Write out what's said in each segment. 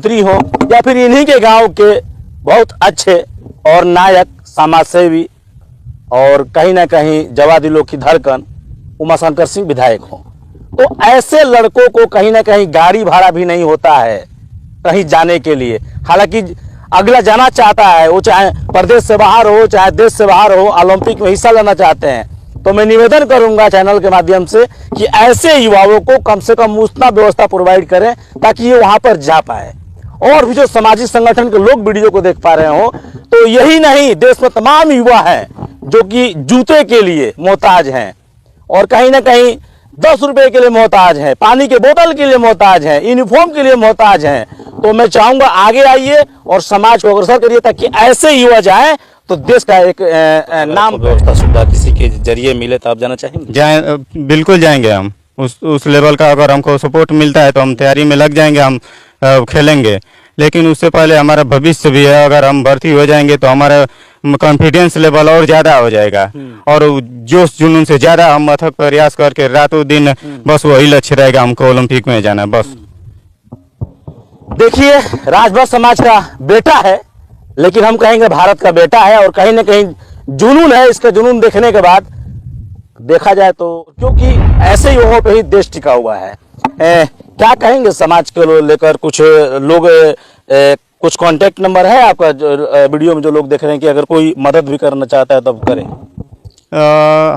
मंत्री हो या फिर इन्हीं के गांव के बहुत अच्छे और नायक समाज सेवी और कहीं ना कहीं जवा दिलों की धड़कन उमाशंकर सिंह विधायक हो, तो ऐसे लड़कों को कहीं ना कहीं गाड़ी भाड़ा भी नहीं होता है कहीं जाने के लिए। हालांकि अगला जाना चाहता है, वो चाहे प्रदेश से बाहर हो चाहे देश से बाहर हो, ओलंपिक में हिस्सा लेना चाहते हैं, तो मैं निवेदन करूंगा चैनल के माध्यम से कि ऐसे युवाओं को कम से कम उतना व्यवस्था प्रोवाइड करें ताकि ये वहां पर जा पाए। और भी जो सामाजिक संगठन के लोग वीडियो को देख पा रहे हो, तो यही नहीं, देश में तमाम युवा हैं जो कि जूते के लिए मोहताज हैं और कहीं ना कहीं 10 रुपए के लिए मोहताज हैं, पानी के बोतल के लिए मोहताज हैं, यूनिफॉर्म के लिए मोहताज हैं। तो मैं चाहूंगा आगे आइए और समाज को अग्रसर करिए ताकि ऐसे युवा जाएं तो देश का एक नाम व्यवस्था सुविधा किसी के जरिए मिले। तो आप जाना चाहेंगे? जाए, बिल्कुल जाएंगे हम। उस लेवल का अगर हमको सपोर्ट मिलता है तो हम तैयारी में लग जाएंगे, हम खेलेंगे। लेकिन उससे पहले हमारा भविष्य भी है, अगर हम भर्ती हो जाएंगे तो हमारा कॉन्फिडेंस लेवल और ज़्यादा हो जाएगा और जोश जुनून से ज़्यादा हम अथक प्रयास करके रातों दिन बस वही लक्ष्य रहेगा, हमको ओलंपिक में जाना बस। देखिए, राजभर समाज का बेटा है, लेकिन हम कहेंगे भारत का बेटा है और कहीं ना कहीं जुनून है। इसका जुनून देखने के बाद देखा जाए तो क्योंकि ऐसे युवाओं पे ही देश टिका हुआ है। क्या कहेंगे समाज को लेकर? कुछ लोग कुछ कांटेक्ट नंबर है आपका वीडियो में जो लोग देख रहे हैं कि अगर कोई मदद भी करना चाहता है तब करें?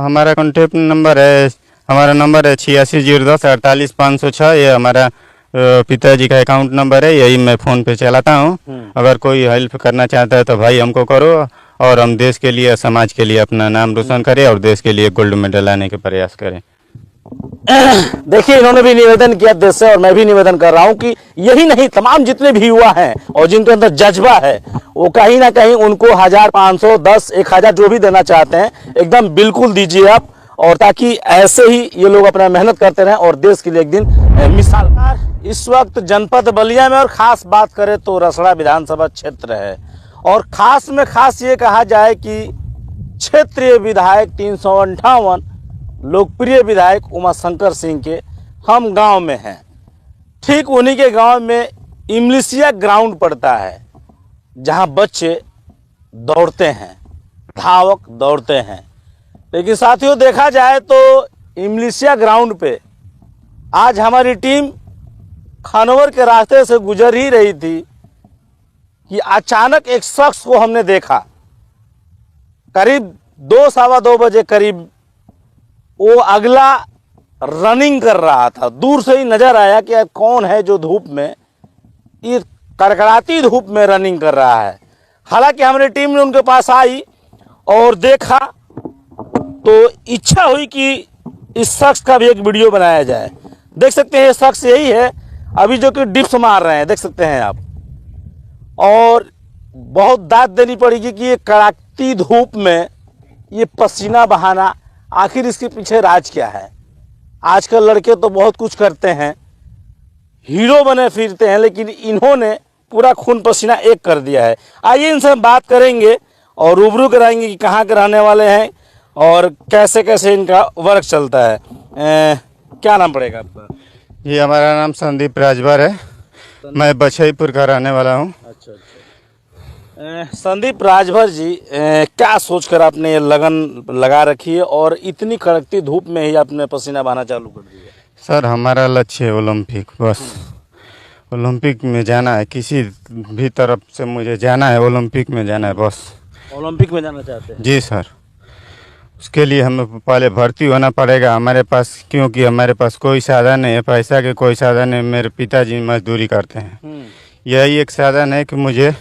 हमारा कांटेक्ट नंबर है, हमारा नंबर है 86 010 48 506। ये हमारा पिताजी का अकाउंट नंबर है, यही मैं फ़ोन पे चलाता हूँ। अगर कोई हेल्प करना चाहता है तो भाई हमको करो और हम देश के लिए समाज के लिए अपना नाम रोशन करें और देश के लिए गोल्ड मेडल लाने के प्रयास करें। देखिए, इन्होंने भी निवेदन किया देश से और मैं भी निवेदन कर रहा हूं कि यही नहीं, तमाम जितने भी युवा हैं और जिनके अंदर जज्बा है वो कहीं ना कहीं उनको 1000 500 10 1000 जो भी देना चाहते हैं एकदम बिल्कुल दीजिए आप, और ताकि ऐसे ही ये लोग अपना मेहनत करते रहें और देश के लिए एक दिन मिसाल। इस वक्त जनपद बलिया में और खास बात करें तो रसड़ा विधानसभा क्षेत्र है और खास में खास ये कहा जाए कि क्षेत्रीय विधायक 358 लोकप्रिय विधायक उमाशंकर सिंह के हम गांव में हैं। ठीक उन्हीं के गांव में इमलिसिया ग्राउंड पड़ता है जहां बच्चे दौड़ते हैं, धावक दौड़ते हैं। लेकिन साथियों, देखा जाए तो इमलिसिया ग्राउंड पे आज हमारी टीम खानवर के रास्ते से गुजर ही रही थी कि अचानक एक शख्स को हमने देखा। करीब 2 सवा 2 बजे करीब वो अगला रनिंग कर रहा था। दूर से ही नजर आया कि कौन है जो धूप में, ये कड़कड़ाती धूप में रनिंग कर रहा है। हालांकि हमारी टीम ने उनके पास आई और देखा तो इच्छा हुई कि इस शख्स का भी एक वीडियो बनाया जाए। देख सकते हैं ये शख्स यही है अभी जो कि डिप्स मार रहे हैं, देख सकते हैं आप। और बहुत दाद देनी पड़ेगी कि ये कड़कती धूप में ये पसीना बहाना, आखिर इसके पीछे राज क्या है? आजकल लड़के तो बहुत कुछ करते हैं, हीरो बने फिरते हैं, लेकिन इन्होंने पूरा खून पसीना एक कर दिया है। आइए इनसे हम बात करेंगे और रूबरू कराएंगे कि कहाँ के रहने वाले हैं और कैसे कैसे इनका वर्क चलता है। क्या नाम पड़ेगा आपका? ये हमारा नाम संदीप राजभर है, मैं बछईपुर का रहने वाला हूँ। अच्छा। संदीप राजभर जी, क्या सोचकर आपने ये लगन लगा रखी है और इतनी कड़कती धूप में ही आपने पसीना बहाना चालू कर दिया? सर, हमारा लक्ष्य है ओलंपिक, बस ओलंपिक में जाना है, किसी भी तरफ से मुझे जाना है, ओलंपिक में जाना है बस। ओलंपिक में जाना चाहते हैं? जी सर। उसके लिए हमें पहले भर्ती होना पड़ेगा हमारे पास, क्योंकि हमारे पास कोई साधन नहीं है, पैसा के कोई साधन नहीं। मेरे पिताजी मजदूरी करते हैं, यही एक साधन है कि मुझे,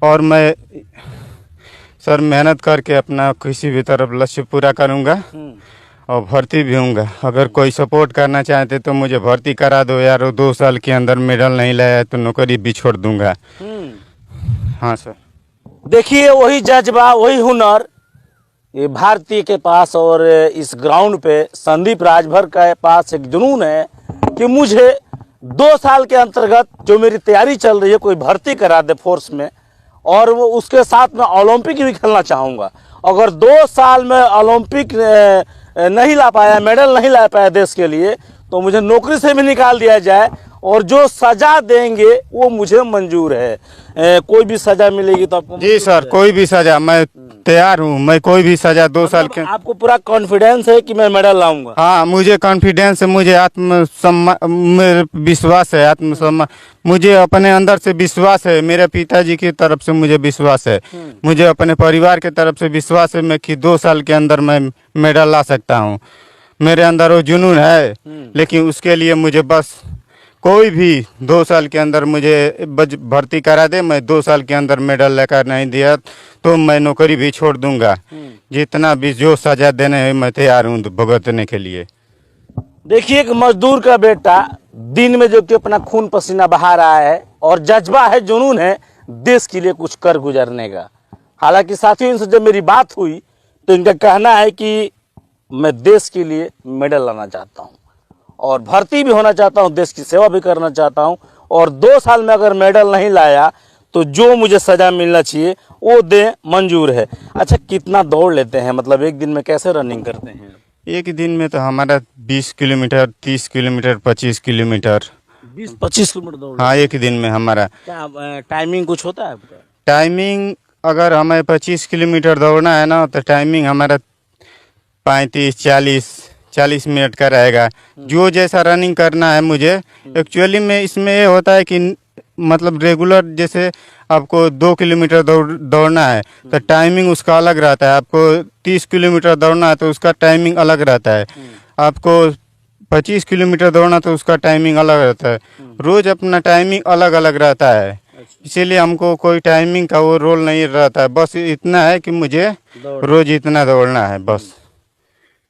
और मैं सर मेहनत करके अपना किसी भी तरफ लक्ष्य पूरा करूंगा और भर्ती भी होऊंगा। अगर कोई सपोर्ट करना चाहते तो मुझे भर्ती करा दो यार, 2 साल के अंदर मेडल नहीं लाया तो नौकरी भी छोड़ दूंगा। हाँ सर। देखिए, वही जज्बा, वही हुनर ये भारतीय के पास और इस ग्राउंड पे संदीप राजभर के पास एक जुनून है कि मुझे 2 साल के अंतर्गत जो मेरी तैयारी चल रही है, कोई भर्ती करा दे फोर्स में, और वो उसके साथ में ओलंपिक भी खेलना चाहूँगा। अगर 2 साल में ओलंपिक नहीं ला पाया, मेडल नहीं ला पाया देश के लिए, तो मुझे नौकरी से भी निकाल दिया जाए और जो सजा देंगे वो मुझे मंजूर है। कोई भी सजा मिलेगी तो आपको जी मंजूर सर, है? कोई भी सजा मैं तैयार हूँ। मैं कोई भी सजा 2 साल के। आपको पूरा कॉन्फिडेंस है कि मैं मेडल लाऊंगा? हाँ, मुझे कॉन्फिडेंस है, मुझे आत्मसम्मान, मेरे विश्वास है, आत्मसम्मान, मुझे अपने अंदर से विश्वास है, मेरे पिताजी की तरफ से मुझे विश्वास है, मुझे अपने परिवार की तरफ से विश्वास है मैं कि 2 साल के अंदर मैं मेडल ला सकता हूँ। मेरे अंदर वो जुनून है, लेकिन उसके लिए मुझे बस कोई भी 2 साल के अंदर मुझे भर्ती करा दे, मैं 2 साल के अंदर मेडल लेकर नहीं दिया तो मैं नौकरी भी छोड़ दूंगा। जितना भी जो सजा देने है मैं तैयार हूँ भुगतने के लिए। देखिए, एक मजदूर का बेटा दिन में जो कि अपना खून पसीना बहा रहा है और जज्बा है, जुनून है देश के लिए कुछ कर गुजरने का। हालांकि साथियों, इनसे जब मेरी बात हुई तो इनका कहना है कि मैं देश के लिए मेडल लाना चाहता हूं और भर्ती भी होना चाहता हूं, देश की सेवा भी करना चाहता हूं, और 2 साल में अगर मेडल नहीं लाया तो जो मुझे सजा मिलना चाहिए वो दे मंजूर है। अच्छा, कितना दौड़ लेते हैं, मतलब एक दिन में कैसे रनिंग करते हैं? एक दिन में तो हमारा 20 किलोमीटर, 30 किलोमीटर, 25 किलोमीटर। 20-25 किलोमीटर दौड़? हाँ, एक दिन में हमारा। क्या टाइमिंग कुछ होता है आपका? टाइमिंग अगर हमें 25 किलोमीटर दौड़ना है ना तो टाइमिंग हमारा 35-40 मिनट का रहेगा। जो जैसा रनिंग करना है मुझे, एक्चुअली में इसमें ये होता है कि मतलब रेगुलर जैसे आपको 2 किलोमीटर दौड़ना है तो टाइमिंग उसका अलग रहता है। आपको 30 किलोमीटर दौड़ना है तो उसका टाइमिंग अलग रहता है। आपको 25 किलोमीटर दौड़ना तो उसका टाइमिंग अलग रहता है। रोज़ अपना टाइमिंग अलग अलग रहता है, इसीलिए हमको कोई टाइमिंग का वो रोल नहीं रहता है। बस इतना है कि मुझे रोज़ इतना दौड़ना है बस।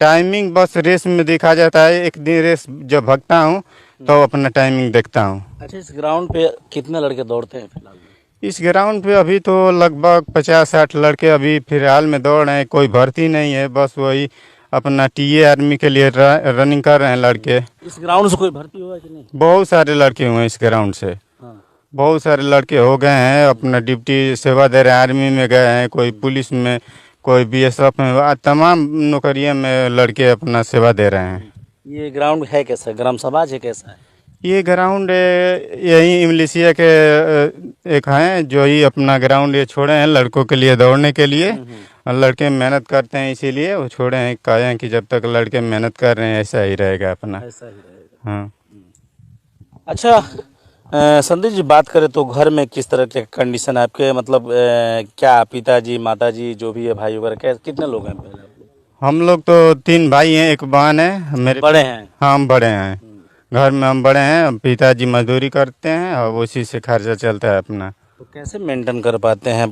टाइमिंग बस रेस में देखा जाता है। एक दिन रेस जब भागता हूँ तो अपना टाइमिंग देखता हूँ। अच्छा, इस ग्राउंड पे कितने लड़के दौड़ते हैं फिलहाल? इस ग्राउंड पे अभी तो लगभग 50-60 लड़के अभी फिलहाल में दौड़ रहे हैं। कोई भर्ती नहीं है, बस वही अपना टीए आर्मी के लिए रनिंग कर रहे हैं लड़के। इस ग्राउंड से कोई भर्ती हुआ कि नहीं? बहुत सारे लड़के हुए हैं इस ग्राउंड से। हाँ। बहुत सारे लड़के हो गए हैं, अपना ड्यूटी सेवा दे रहे हैं, आर्मी में गए हैं, कोई पुलिस में, कोई बीएसएफ में, तमाम नौकरियों में लड़के अपना सेवा दे रहे हैं। ये ग्राउंड है कैसा, ग्राम समाज है कैसा है? ये ग्राउंड यही मलेशिया के एक हैं जो ही अपना ग्राउंड ये छोड़े हैं लड़कों के लिए दौड़ने के लिए। और लड़के मेहनत करते हैं इसीलिए वो छोड़े हैं। कहे हैं कि जब तक लड़के मेहनत कर रहे हैं ऐसा ही रहेगा अपना। ऐसा ही रहेगा। हाँ। अच्छा, संदीप जी, बात करें तो घर में किस तरह के कंडीशन है आपके, मतलब क्या पिताजी माताजी जो भी है, भाई वगैरह, कितने लोग हैं पहले? हम लोग तो 3 भाई हैं, एक बहन है। मेरे बड़े हैं? हाँ, हम बड़े हैं। घर में हम बड़े हैं। पिताजी मजदूरी करते हैं और उसी से खर्चा चलता है अपना। तो कैसे मेंटेन कर पाते हैं?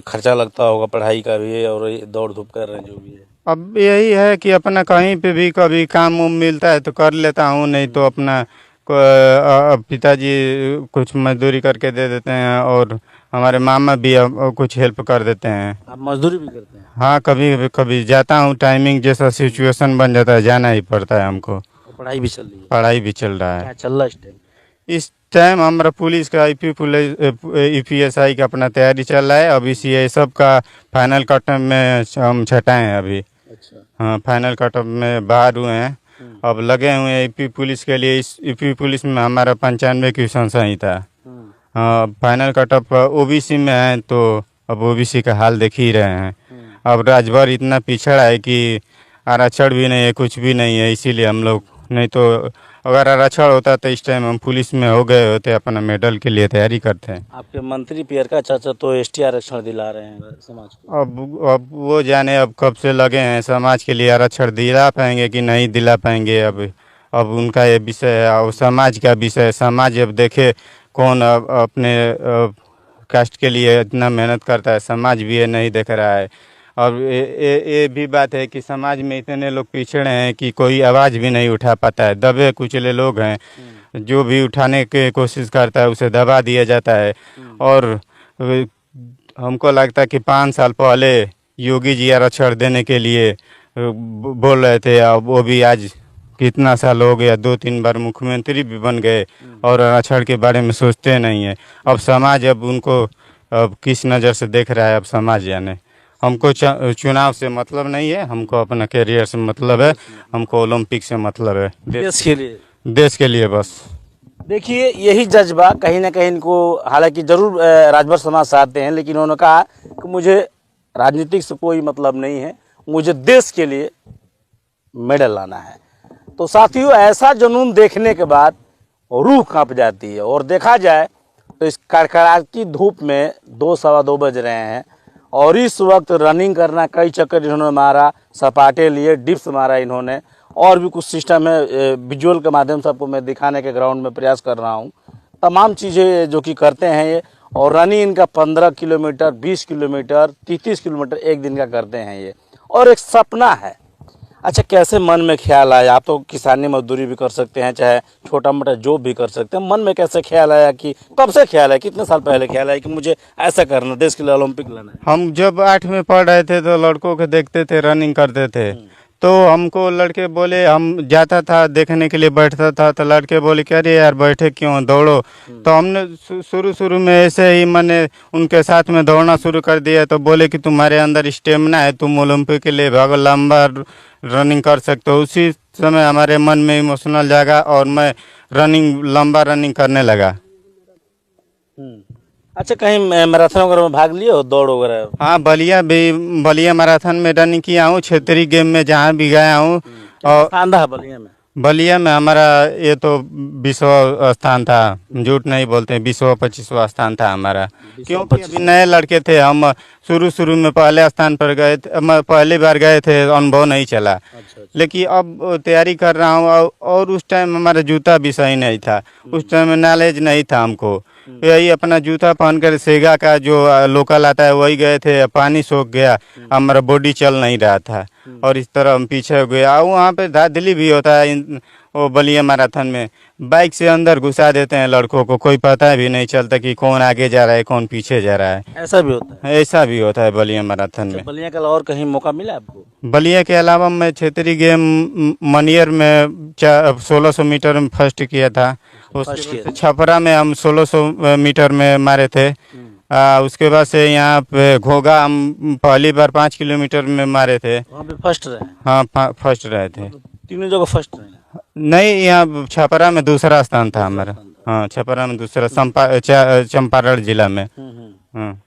खर्चा लगता होगा पढ़ाई का भी और दौड़ धूप कर रहे हैं जो भी है। अब यही है कि अपना कहीं पे भी कभी काम उम मिलता है तो कर लेता हूँ, नहीं तो अपना पिताजी कुछ मजदूरी करके दे देते हैं और हमारे मामा भी कुछ हेल्प कर देते हैं। आप मजदूरी भी करते हैं? हाँ, कभी कभी जाता हूँ। टाइमिंग जैसा सिचुएशन बन जाता है जाना ही पड़ता है हमको। और पढ़ाई भी चल रही है? पढ़ाई भी चल रहा है। क्या चल रहा है इस टाइम? इस टाइम हमारा पुलिस का ईपीएसआई का अपना तैयारी चल रहा है। अभी सीआईएसएफ का फाइनल कट में हम छटाए हैं अभी। अच्छा। हाँ, फाइनल कट में बाहर हुए हैं, अब लगे हुए हैं यूपी पुलिस के लिए। इस यूपी पुलिस में हमारा 95 क्वेश्चन सही था। हाँ, फाइनल कटअप ओबीसी में है तो अब ओबीसी का हाल देख ही रहे हैं। अब राजभर इतना पिछड़ा है कि आरक्षण भी नहीं है, कुछ भी नहीं है, इसीलिए हम लोग, नहीं तो अगर आरक्षण होता तो इस टाइम हम पुलिस में हो गए होते, अपना मेडल के लिए तैयारी करते हैं। आपके मंत्री प्रियंका चाचा तो एसटी आरक्षण दिला रहे हैं समाज को। अब वो जाने अब कब से लगे हैं समाज के लिए आरक्षण दिला पाएंगे कि नहीं दिला पाएंगे। अब उनका ये विषय है और समाज का विषय। समाज अब देखे कौन अब अपने कास्ट के लिए इतना मेहनत करता है, समाज भी ये नहीं देख रहा है। और ये भी बात है कि समाज में इतने लोग पिछड़े हैं कि कोई आवाज़ भी नहीं उठा पाता है। दबे कुचले लोग हैं, जो भी उठाने की कोशिश करता है उसे दबा दिया जाता है। और हमको लगता है कि 5 साल पहले योगी जी आरक्षण देने के लिए बोल रहे थे, अब वो भी आज कितना साल हो गया, 2-3 बार मुख्यमंत्री भी बन गए और आरक्षण के बारे में सोचते नहीं है। अब समाज अब उनको अब किस नज़र से देख रहा है, अब समाज जाने। हमको चुनाव से मतलब नहीं है, हमको अपना करियर से मतलब है, हमको ओलंपिक से मतलब है, देश के लिए। देश के लिए बस। देखिए यही जज्बा कहीं ना कहीं इनको, हालांकि जरूर राजभर समाज से आते हैं, लेकिन उन्होंने कहा कि मुझे राजनीतिक से कोई मतलब नहीं है, मुझे देश के लिए मेडल लाना है। तो साथियों, ऐसा जुनून देखने के बाद रूह कांप जाती है। और देखा जाए तो इस कड़कड़ाती धूप में 2 सवा 2 बज रहे हैं और इस वक्त रनिंग करना, कई चक्कर इन्होंने मारा, सपाटे लिए, डिप्स मारा इन्होंने, और भी कुछ सिस्टम है, विजुअल के माध्यम से आपको मैं दिखाने के ग्राउंड में प्रयास कर रहा हूँ। तमाम चीज़ें जो कि करते हैं ये, और रनिंग इनका 15 किलोमीटर, 20 किलोमीटर, 33 किलोमीटर एक दिन का करते हैं ये, और एक सपना है। अच्छा, कैसे मन में ख्याल आया? आप तो किसानी मजदूरी भी कर सकते हैं, चाहे छोटा मोटा जॉब भी कर सकते हैं, मन में कैसे ख्याल आया, कि कब से ख्याल है, कितने साल पहले ख्याल आया कि मुझे ऐसा करना, देश के लिए ओलंपिक लाना है? हम जब 8 में पढ़ रहे थे तो लड़कों को देखते थे रनिंग करते थे, तो हमको लड़के बोले, हम जाता था देखने के लिए, बैठता था तो लड़के बोले कि अरे यार बैठे क्यों, दौड़ो। तो हमने शुरू में ऐसे ही मैंने उनके साथ में दौड़ना शुरू कर दिया। तो बोले कि तुम्हारे अंदर स्टेमिना है, तुम ओलंपिक के लिए भागो, लंबा रनिंग कर सकते हो। उसी समय हमारे मन में इमोशनल जागा और मैं लंबा रनिंग करने लगा। अच्छा, कहीं मैराथन वगैरह में भाग लिए हो, दौड़ वगैरह? हाँ, बलिया मैराथन में रनिंग किया हूँ, क्षेत्रीय गेम में जहाँ भी गया हूँ। और स्थान था बलिया में हमारा ये तो 20वां स्थान था, झूठ नहीं बोलते हैं, 20वां 25वां स्थान था हमारा। क्योंकि अभी नए लड़के थे हम, शुरू में पहले स्थान पर गए थे, पहली बार गए थे, अनुभव नहीं चला। अच्छा। लेकिन अब तैयारी कर रहा हूँ, और उस टाइम हमारा जूता भी सही नहीं था, उस टाइम नॉलेज नहीं था हमको। यही अपना जूता पहनकर सेगा का जो लोकल आता है वही गए थे, पानी सोख गया, हमारा बॉडी चल नहीं रहा था और इस तरह हम पीछे हो गए। वहाँ पे धांधली भी होता है वो बलिया मैराथन में, बाइक से अंदर घुसा देते हैं लड़कों को, कोई पता भी नहीं चलता कि कौन आगे जा रहा है कौन पीछे जा रहा है। ऐसा भी होता है बलिया मैराथन में। बलिया के अलावा और कहीं मौका मिला आपको? बलिया के अलावा मैं क्षेत्रीय गेम मनियर में 1600 मीटर में फर्स्ट किया था। उसके छपरा में हम 1600 मीटर में मारे थे। उसके बाद से यहाँ पे घोगा हम पहली बार 5 किलोमीटर में मारे थे, वहाँ पे फर्स्ट रहे? हाँ, फर्स्ट रहे थे। तीनों जगह फर्स्ट रहे? नहीं, यहाँ छपरा में दूसरा स्थान था हमारा। हाँ, छपरा में दूसरा, चंपारण जिला में। हाँ।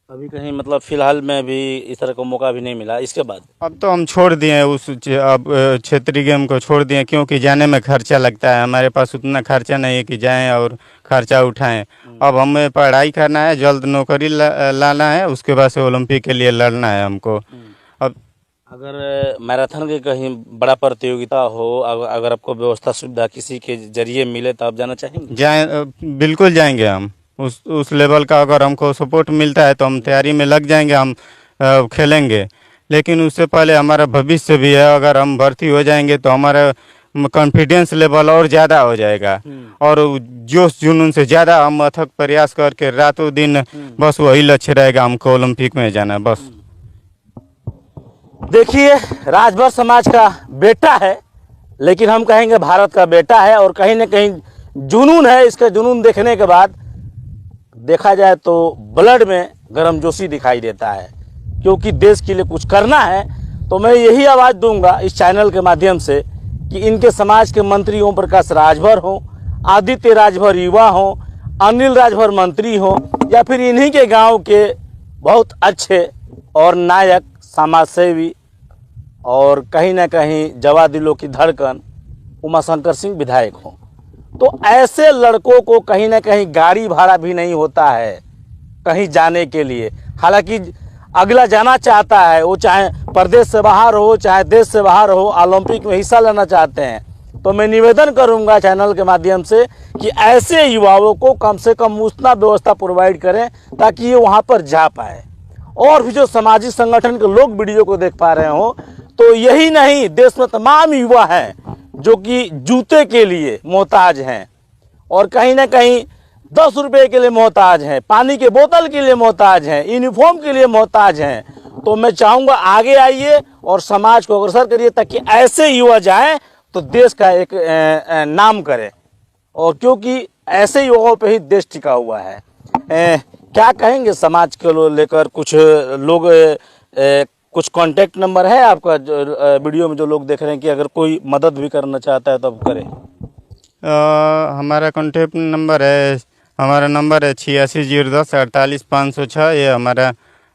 अभी कहीं मतलब फिलहाल में भी इस तरह का मौका भी नहीं मिला इसके बाद? अब तो हम छोड़ दिए अब क्षेत्रीय गेम को छोड़ दिए, क्योंकि जाने में खर्चा लगता है, हमारे पास उतना खर्चा नहीं है कि जाएं और खर्चा उठाएं। अब हमें पढ़ाई करना है, जल्द नौकरी लाना है, उसके बाद से ओलंपिक के लिए लड़ना है हमको। अब अगर मैराथन की कहीं बड़ा प्रतियोगिता हो, अगर आपको व्यवस्था सुविधा किसी के जरिए मिले तो आप जाना चाहेंगे? बिल्कुल जाएंगे हम। उस लेवल का अगर हमको सपोर्ट मिलता है तो हम तैयारी में लग जाएंगे, हम खेलेंगे। लेकिन उससे पहले हमारा भविष्य भी है, अगर हम भर्ती हो जाएंगे तो हमारा कॉन्फिडेंस लेवल और ज़्यादा हो जाएगा, और जोश जुनून से ज़्यादा हम अथक प्रयास करके रातों दिन बस वही लक्ष्य रहेगा, हमको ओलंपिक में जाना बस। देखिए, राजभर समाज का बेटा है, लेकिन हम कहेंगे भारत का बेटा है, और कहीं ना कहीं जुनून है। इसका जुनून देखने के बाद देखा जाए तो ब्लड में गर्मजोशी दिखाई देता है, क्योंकि देश के लिए कुछ करना है। तो मैं यही आवाज़ दूंगा इस चैनल के माध्यम से कि इनके समाज के मंत्री ओम प्रकाश राजभर हों, आदित्य राजभर युवा हों, अनिल राजभर मंत्री हों, या फिर इन्हीं के गांव के बहुत अच्छे और नायक समाजसेवी और कहीं ना कहीं जवा दिलों की धड़कन उमाशंकर सिंह विधायक हों, तो ऐसे लड़कों को कहीं ना कहीं गाड़ी भाड़ा भी नहीं होता है कहीं जाने के लिए। हालांकि अगला जाना चाहता है, वो चाहे प्रदेश से बाहर हो चाहे देश से बाहर हो, ओलंपिक में हिस्सा लेना चाहते हैं। तो मैं निवेदन करूंगा चैनल के माध्यम से कि ऐसे युवाओं को कम से कम उतना व्यवस्था प्रोवाइड करें ताकि ये वहाँ पर जा पाए। और भी जो सामाजिक संगठन के लोग वीडियो को देख पा रहे हो, तो यही नहीं, देश में तमाम युवा हैं जो कि जूते के लिए मोहताज हैं, और कहीं ना कहीं 10 रुपये के लिए मोहताज हैं, पानी के बोतल के लिए मोहताज हैं, यूनिफॉर्म के लिए मोहताज हैं। तो मैं चाहूँगा आगे आइए और समाज को अग्रसर करिए, ताकि ऐसे युवा जाएं तो देश का एक नाम करें, और क्योंकि ऐसे युवाओं पे ही देश टिका हुआ है। क्या कहेंगे समाज को लेकर? कुछ लोग कुछ कांटेक्ट नंबर है आपका जो वीडियो में जो लोग देख रहे हैं कि अगर कोई मदद भी करना चाहता है तो अब करें? हमारा कॉन्टेक्ट नंबर है, हमारा नंबर है 86 010 48 506। ये हमारा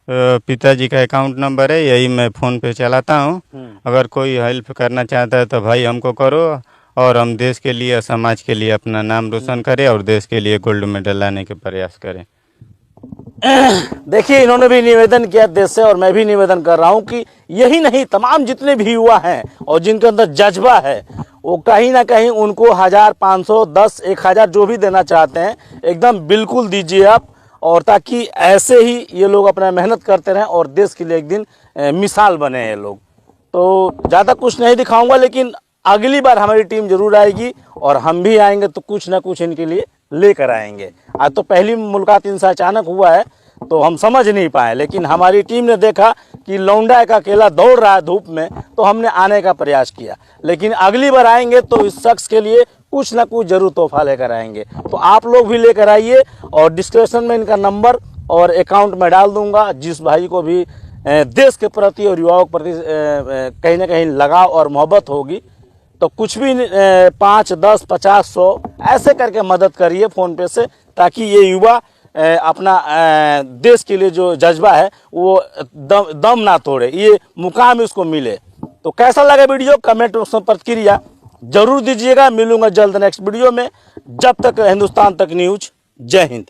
पिताजी का अकाउंट नंबर है, यही मैं फ़ोन पे चलाता हूँ। अगर कोई हेल्प करना चाहता है तो भाई हमको करो, और हम देश के लिए, समाज के लिए अपना नाम रोशन करें और देश के लिए गोल्ड मेडल लाने के प्रयास करें। देखिए, इन्होंने भी निवेदन किया देश से, और मैं भी निवेदन कर रहा हूं कि यही नहीं, तमाम जितने भी युवा हैं और जिनके अंदर जज्बा है, वो कहीं ना कहीं उनको 1000, 500, 10, 1000 जो भी देना चाहते हैं एकदम बिल्कुल दीजिए आप, और ताकि ऐसे ही ये लोग अपना मेहनत करते रहें और देश के लिए एक दिन मिसाल बने ये लोग। तो ज़्यादा कुछ नहीं दिखाऊंगा, लेकिन अगली बार हमारी टीम जरूर आएगी और हम भी आएंगे तो कुछ ना कुछ इनके लिए लेकर आएंगे। आज तो पहली मुलाकात इनसे अचानक हुआ है तो हम समझ नहीं पाए, लेकिन हमारी टीम ने देखा कि लौंडा एक अकेला दौड़ रहा है धूप में, तो हमने आने का प्रयास किया। लेकिन अगली बार आएंगे तो इस शख्स के लिए कुछ ना कुछ जरूर तोहफा लेकर आएंगे। तो आप लोग भी लेकर आइए, और डिस्क्रिप्शन में इनका नंबर और अकाउंट में डाल दूंगा। जिस भाई को भी देश के प्रति और युवाओं के प्रति कहीं ना कहीं लगाव और मोहब्बत होगी, तो कुछ भी 5, 10, 50, 100 ऐसे करके मदद करिए फ़ोन पे से, ताकि ये युवा अपना देश के लिए जो जज्बा है वो दम ना तोड़े, ये मुकाम इसको मिले। तो कैसा लगा वीडियो, कमेंट में प्रतिक्रिया जरूर दीजिएगा। मिलूंगा जल्द नेक्स्ट वीडियो में। जब तक हिंदुस्तान तक न्यूज। जय हिंद।